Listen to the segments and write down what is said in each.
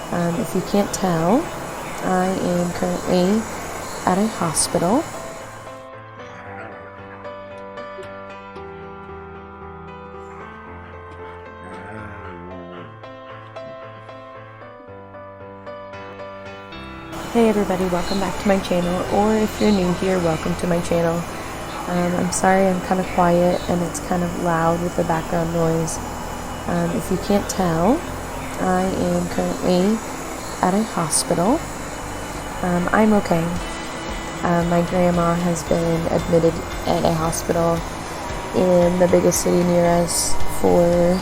If you can't tell, I am currently at a hospital. Hey everybody, welcome back to my channel, or if you're new here, welcome to my channel. I'm sorry I'm kind of quiet and it's kind of loud with the background noise. If you can't tell, I am currently at a hospital. I'm okay. My grandma has been admitted at a hospital in the biggest city near us for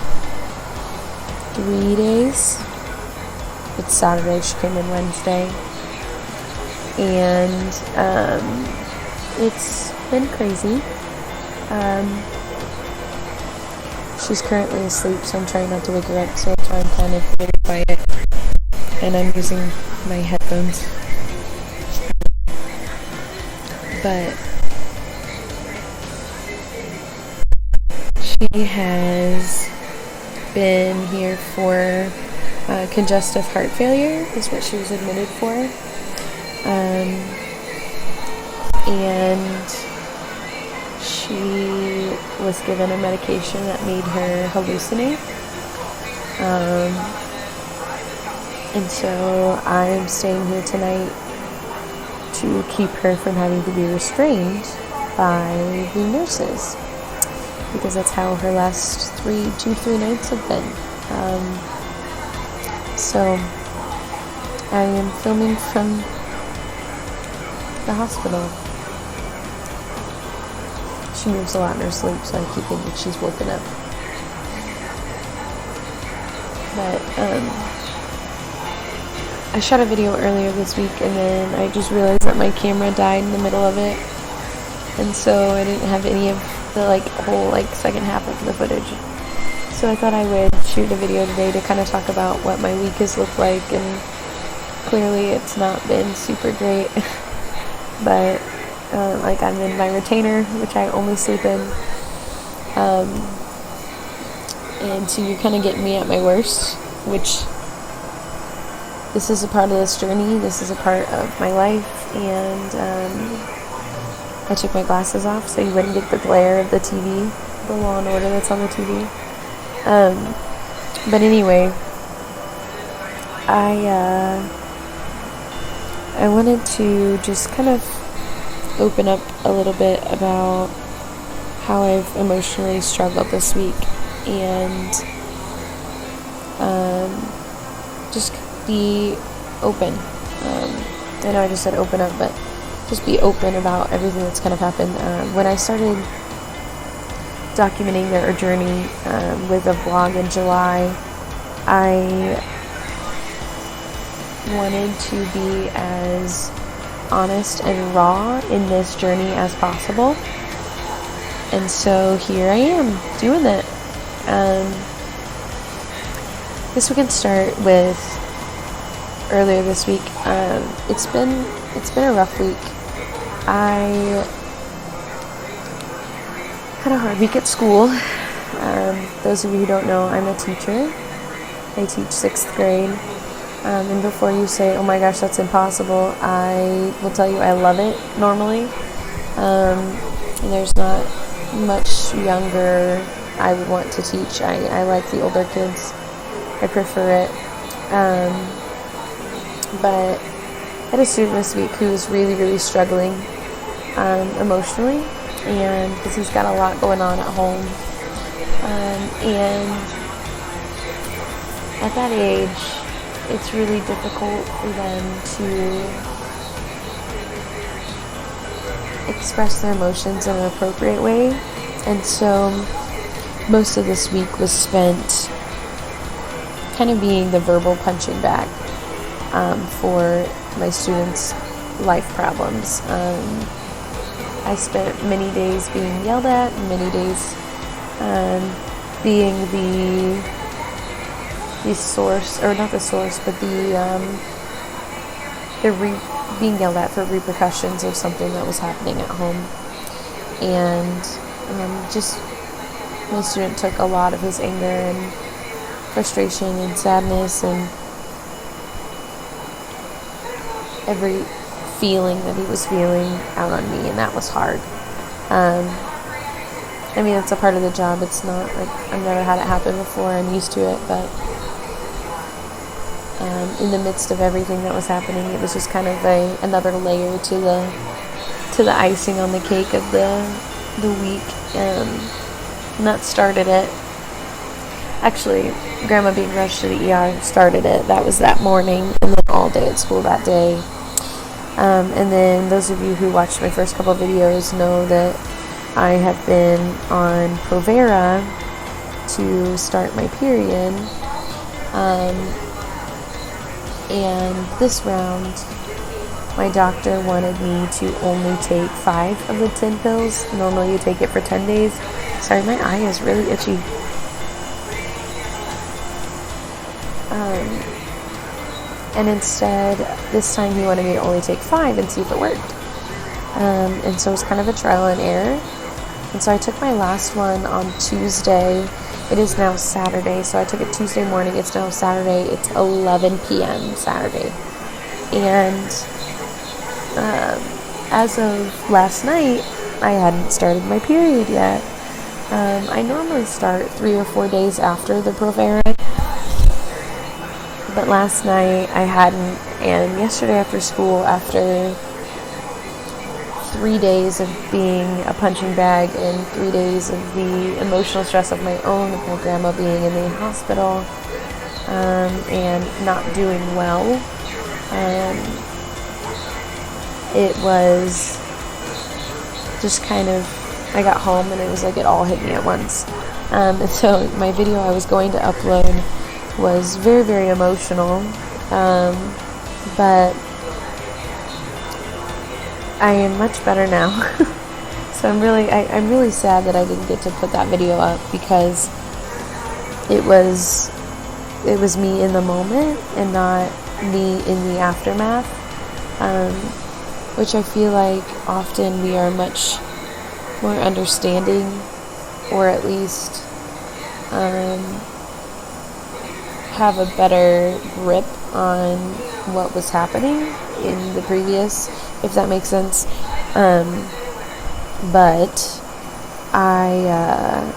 3 days. It's Saturday, she came in Wednesday. And it's been crazy. She's currently asleep, so I'm trying not to wake her up, so that's why I'm kind of really quiet. And I'm using my headphones. But she has been here for congestive heart failure, is what she was admitted for. And she was given a medication that made her hallucinate. And so I'm staying here tonight to keep her from having to be restrained by the nurses, because that's how her last 3 nights have been. So I am filming from the hospital. She moves a lot in her sleep, so I keep thinking she's woken up. But I shot a video earlier this week, and then I just realized that my camera died in the middle of it, and so I didn't have any of the whole second half of the footage. So I thought I would shoot a video today to kind of talk about what my week has looked like, and clearly it's not been super great. But I'm in my retainer, which I only sleep in, and so you're kind of getting me at my worst, which this is a part of this journey, this is a part of my life. And I took my glasses off so you wouldn't get the glare of the TV, the Law and Order that's on the TV. But anyway, I wanted to just kind of open up a little bit about how I've emotionally struggled this week, and just be open. I know I just said open up, but just be open about everything that's kind of happened. When I started documenting their journey with a vlog in July, I wanted to be as honest and raw in this journey as possible, and so here I am doing that. Guess we can start with earlier this week. It's been a rough week. I had a hard week at school. Those of you who don't know, I'm a teacher. I teach 6th grade. And before you say, oh my gosh, that's impossible, I will tell you I love it normally. There's not much younger I would want to teach. I like the older kids. I prefer it. But I had a student this week who was really, really struggling emotionally, and because he's got a lot going on at home. And at that age, it's really difficult for them to express their emotions in an appropriate way. And so most of this week was spent kind of being the verbal punching bag for my students' life problems. I spent many days being yelled at, many days being the source, or not the source, but being yelled at for repercussions of something that was happening at home. And just my student took a lot of his anger and frustration and sadness and every feeling that he was feeling out on me, and that was hard. I mean, it's a part of the job. It's not like I've never had it happen before. I'm used to it, but in the midst of everything that was happening, it was just kind of another layer to the icing on the cake of the week, and that started it. Actually, Grandma being rushed to the ER started it. That was that morning, and then all day at school that day. And then those of you who watched my first couple of videos know that I have been on Provera to start my period. And this round, my doctor wanted me to only take 5 of the 10 pills. Normally you take it for 10 days. Sorry, my eye is really itchy. And instead, this time he wanted me to only take 5 and see if it worked. And so it was kind of a trial and error. And so I took my last one on Tuesday. It is now Saturday, so I took it Tuesday morning. It's now Saturday. It's 11 p.m. Saturday. And as of last night, I hadn't started my period yet. I normally start 3 or 4 days after the Provera, but last night I hadn't, and yesterday after school, after 3 days of being a punching bag and 3 days of the emotional stress of my own, with my grandma being in the hospital and not doing well, it was just kind of, I got home and it was like it all hit me at once. And so my video I was going to upload was very, very emotional, but I am much better now. So I'm really sad that I didn't get to put that video up, because it was me in the moment and not me in the aftermath, which I feel like often we are much more understanding, or at least have a better grip on what was happening in the previous, if that makes sense. But I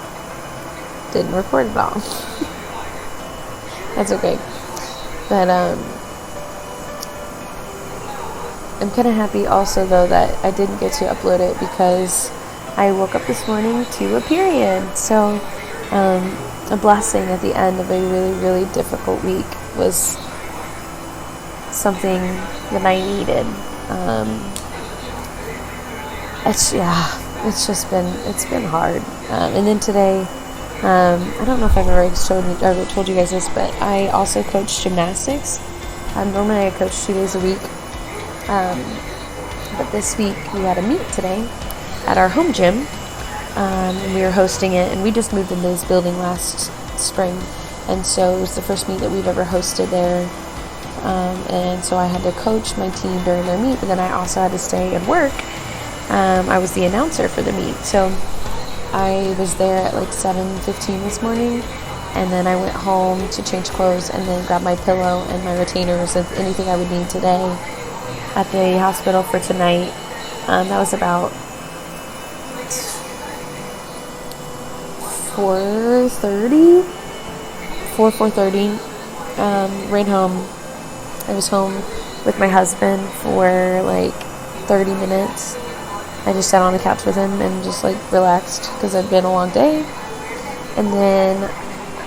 didn't record it all. That's okay. But I'm kind of happy also, though, that I didn't get to upload it, because I woke up this morning to a period. So a blessing at the end of a really, really difficult week was something that I needed. It's been hard. And then today, I don't know if I've already told you guys this, but I also coach gymnastics. Normally I coach 2 days a week, but this week we had a meet today at our home gym, and we were hosting it, and we just moved into this building last spring, and so it was the first meet that we've ever hosted there. And so I had to coach my team during their meet, but then I also had to stay and work. I was the announcer for the meet, so I was there at like 7:15 this morning, and then I went home to change clothes and then grab my pillow and my retainers and anything I would need today at the hospital for tonight. That was about 4:30. Ran home. I was home with my husband for like 30 minutes. I just sat on the couch with him and just like relaxed, because it had been a long day. And then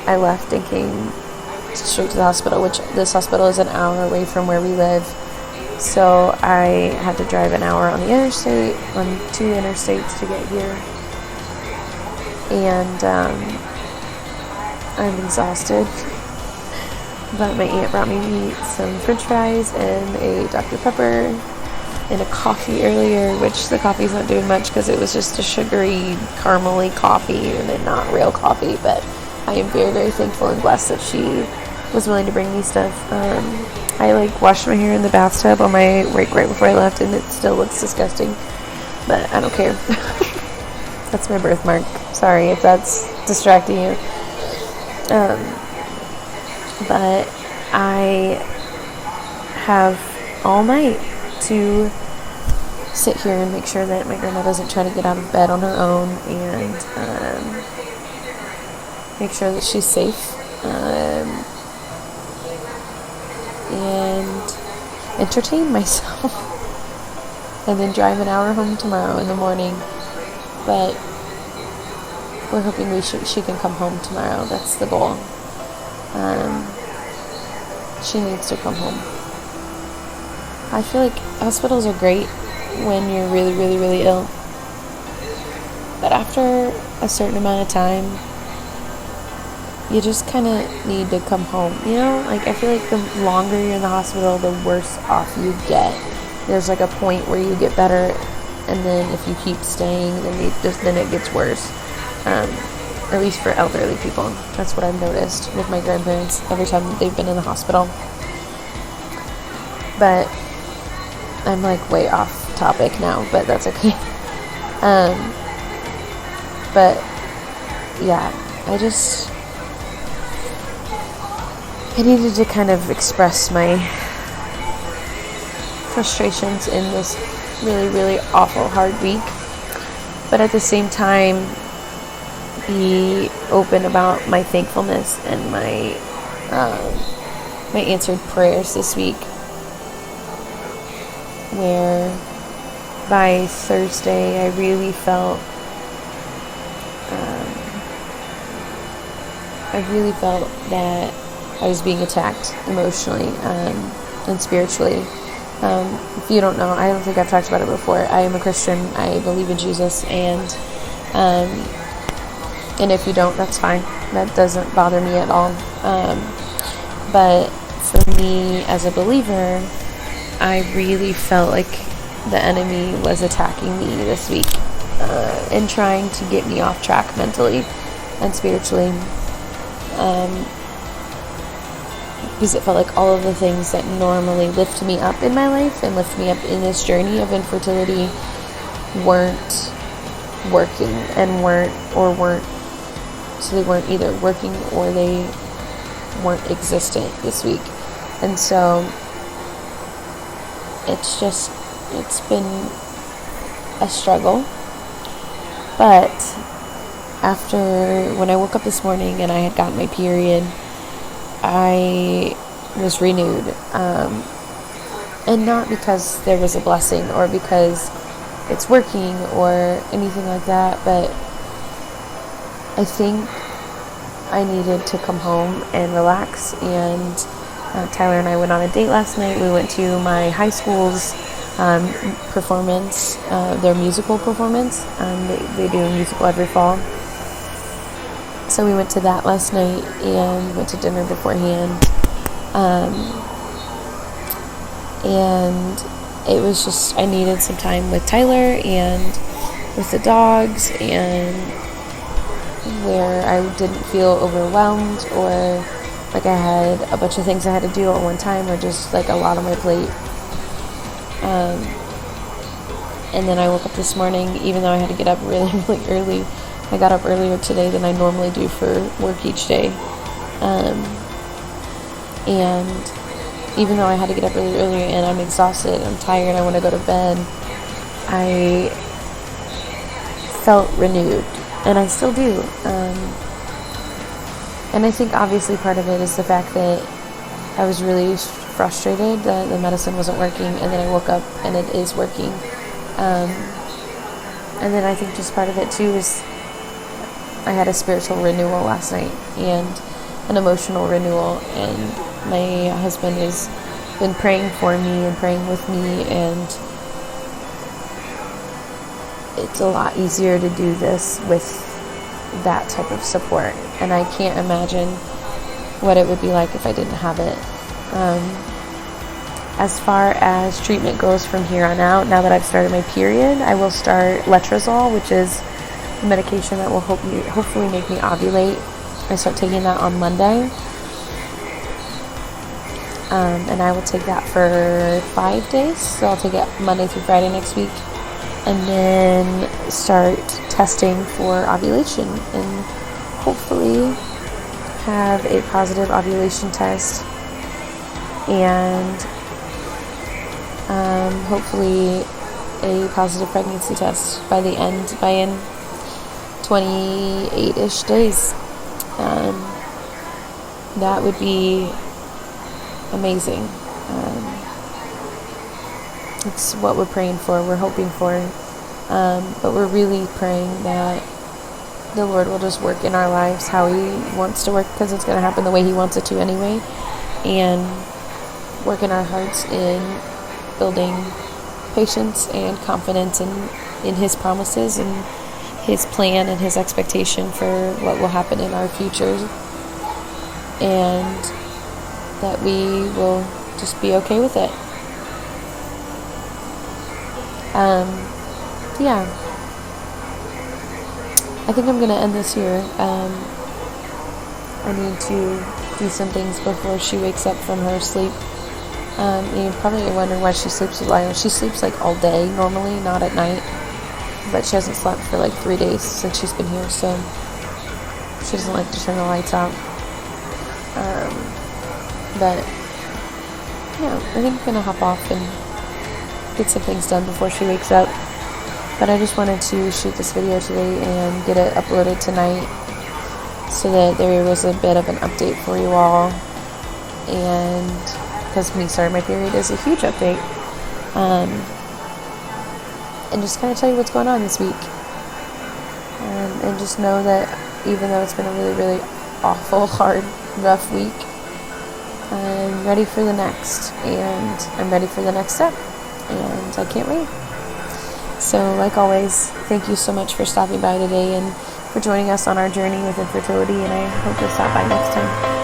I left and came straight to the hospital, which this hospital is an hour away from where we live. So I had to drive an hour on the interstate, on 2 interstates to get here. And I'm exhausted. But my aunt brought me some french fries and a Dr. Pepper and a coffee earlier, which the coffee's not doing much because it was just a sugary, caramely coffee and not real coffee. But I am very, very thankful and blessed that she was willing to bring me stuff. I washed my hair in the bathtub on my right before I left, and it still looks disgusting, but I don't care. That's my birthmark. Sorry if that's distracting you. But I have all night to sit here and make sure that my grandma doesn't try to get out of bed on her own, and make sure that she's safe, and entertain myself, and then drive an hour home tomorrow in the morning. But we're hoping she can come home tomorrow. That's the goal. She needs to come home. I feel like hospitals are great when you're really, really, really ill. But after a certain amount of time, you just kind of need to come home. You know, like, I feel like the longer you're in the hospital, the worse off you get. There's like a point where you get better, and then if you keep staying, then it gets worse. At least for elderly people. That's what I've noticed with my grandparents every time they've been in the hospital. But I'm like way off topic now, but that's okay. But yeah, I needed to kind of express my frustrations in this really, really awful, hard week. But at the same time, be open about my thankfulness and my answered prayers this week, where by Thursday I really felt that I was being attacked emotionally and spiritually. If you don't know, I don't think I've talked about it before. I am a Christian. I believe in Jesus, and if you don't, that's fine. That doesn't bother me at all. But for me, as a believer, I really felt like the enemy was attacking me this week and trying to get me off track mentally and spiritually. Because it felt like all of the things that normally lift me up in my life and lift me up in this journey of infertility weren't working so they weren't either working or they weren't existent this week. And so it's been a struggle. But when I woke up this morning and I had gotten my period, I was renewed. And not because there was a blessing or because it's working or anything like that, but I think I needed to come home and relax. And Tyler and I went on a date last night. We went to my high school's performance, their musical performance. They do a musical every fall. So we went to that last night and went to dinner beforehand. And it was just, I needed some time with Tyler and with the dogs, and where I didn't feel overwhelmed or like I had a bunch of things I had to do at one time, or just like a lot on my plate. And then I woke up this morning, even though I had to get up really, really early. I got up earlier today than I normally do for work each day. And even though I had to get up really early and I'm exhausted, I'm tired, I want to go to bed, I felt renewed. And I still do. And I think obviously part of it is the fact that I was really frustrated that the medicine wasn't working, and then I woke up and it is working. And then I think just part of it too is I had a spiritual renewal last night and an emotional renewal, and my husband has been praying for me and praying with me, and it's a lot easier to do this with that type of support, and I can't imagine what it would be like if I didn't have it. As far as treatment goes from here on out, now that I've started my period, I will start letrozole, which is a medication that will hopefully make me ovulate. I start taking that on Monday. And I will take that for 5 days. So I'll take it Monday through Friday next week. And then start testing for ovulation. And hopefully have a positive ovulation test. And hopefully a positive pregnancy test by in 28-ish days. That would be amazing. It's what we're praying for, we're hoping for, but we're really praying that the Lord will just work in our lives how He wants to work, because it's going to happen the way He wants it to anyway, and work in our hearts in building patience and confidence in His promises and His plan and His expectation for what will happen in our future, and that we will just be okay with it. Yeah, I think I'm going to end this here. I need to do some things before she wakes up from her sleep. You're probably wondering why she sleeps with light on. She sleeps like all day normally, not at night, but she hasn't slept for like 3 days since she's been here, so she doesn't like to turn the lights out. But yeah, I think I'm going to hop off and get some things done before she wakes up. But I just wanted to shoot this video today and get it uploaded tonight so that there was a bit of an update for you all. And because me starting my period is a huge update. And just kind of tell you what's going on this week. And just know that even though it's been a really, really awful, hard, rough week, I'm ready for the next. And I'm ready for the next step. And I can't wait. So, like always, thank you so much for stopping by today and for joining us on our journey with infertility, and I hope you'll stop by next time.